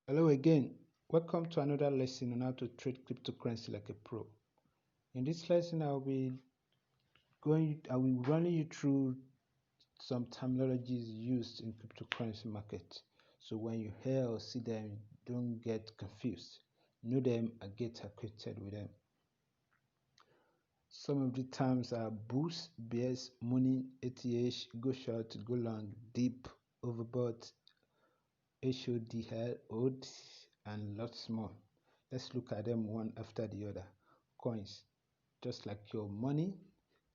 Hello again. Welcome to another lesson on how to trade cryptocurrency like a pro. In this lesson, I will be running you through some terminologies used in cryptocurrency market. So when you hear or see them, don't get confused. Know them and get acquainted with them. Some of the terms are boost, BS, Muni, ATH, go short, go long, deep, overbought, HODL, OD, and lots more. Let's look at them one after the other. Coins. Just like your money,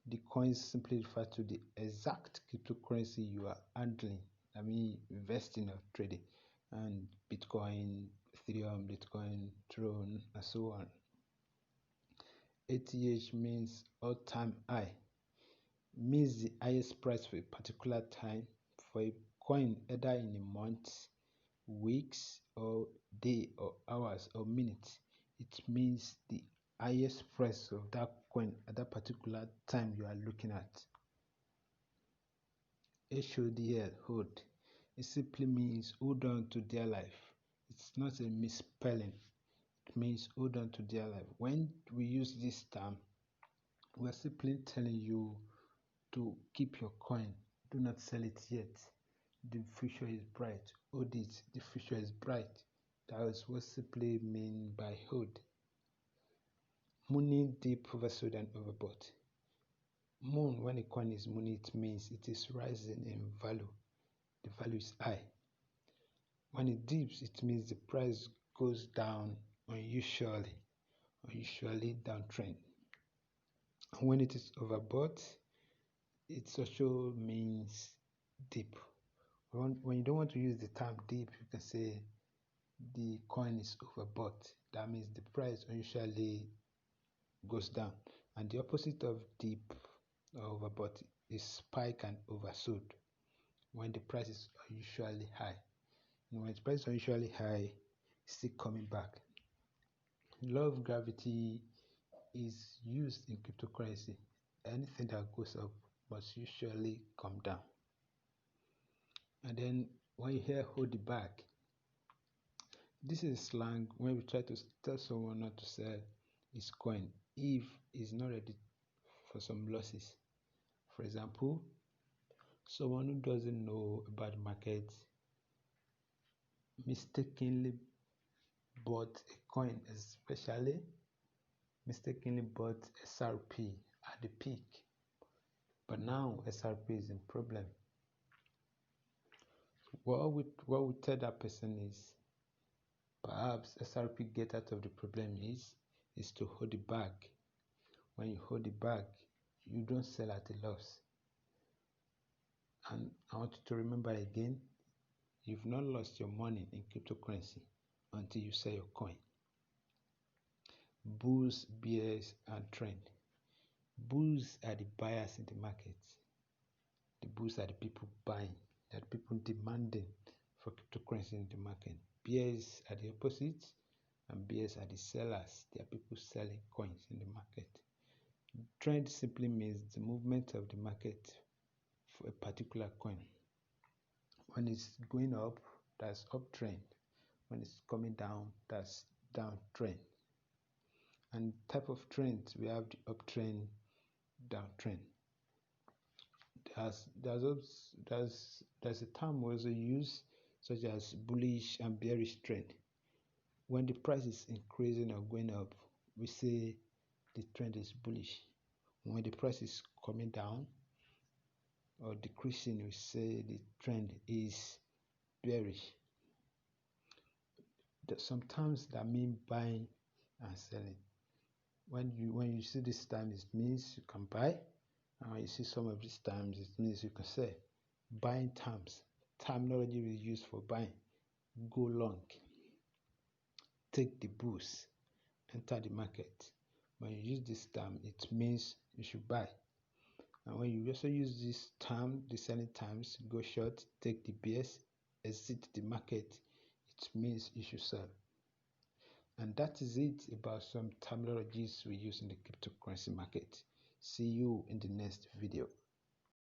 the coins simply refer to the exact cryptocurrency you are handling. Investing or trading. And Bitcoin, Ethereum, Bitcoin, Tron, and so on. ATH means all-time high. Means the highest price for a particular time for a coin, either in a month, weeks, or day, or hours, or minutes. It means the highest price of that coin at that particular time you are looking at. HODL, hold. It simply means hold on to their life. It's not a misspelling. It means hold on to their life. When we use this term, we're simply telling you to keep your coin. Do not sell it yet. The future is bright. Hold it. The future is bright. That is what simply mean by hold. Mooning deep, oversold, and overbought. Moon, when a coin is mooning, it means it is rising in value. The value is high. When it dips, it means the price goes down unusually downtrend. And when it is overbought, it also means deep. When you don't want to use the term deep, you can say the coin is overbought. That means the price unusually goes down. And the opposite of deep or overbought is spike and oversold. When the price is unusually high. And when the price is unusually high, it's still coming back. Law of gravity is used in cryptocurrency. Anything that goes up must usually come down. And then when you hear hold the bag, this is slang when we try to tell someone not to sell his coin if he's not ready for some losses. For example, someone who doesn't know about the market mistakenly bought a coin, especially mistakenly bought SRP at the peak, but now SRP is in problem. What we tell that person is perhaps SRP get out of the problem is to hold the bag. When you hold the bag, you don't sell at a loss. And I want you to remember again, you've not lost your money in cryptocurrency until you sell your coin. Bulls, bears, and trend. Bulls are the buyers in the market. The bulls are the people buying, they are the people demanding for cryptocurrency in the market. Bears are the opposite, and bears are the sellers. They are people selling coins in the market. Trend simply means the movement of the market for a particular coin. When it's going up, that's uptrend. When it's coming down, that's downtrend. And type of trends, we have the uptrend, downtrend. There's a term we also use such as bullish and bearish trend. When the price is increasing or going up, we say the trend is bullish. When the price is coming down or decreasing, we say the trend is bearish. Sometimes that means buying and selling. When you see this time, it means you can buy, and when you see some of these times, it means you can sell. Buying terminology we use for buying. Go long, take the boost, enter the market. When you use this term, it means you should buy. And when you also use this term, the selling terms, go short, take the BS, exit the market, it means you should sell. And that is it about some terminologies we use in the cryptocurrency market. See you in the next video.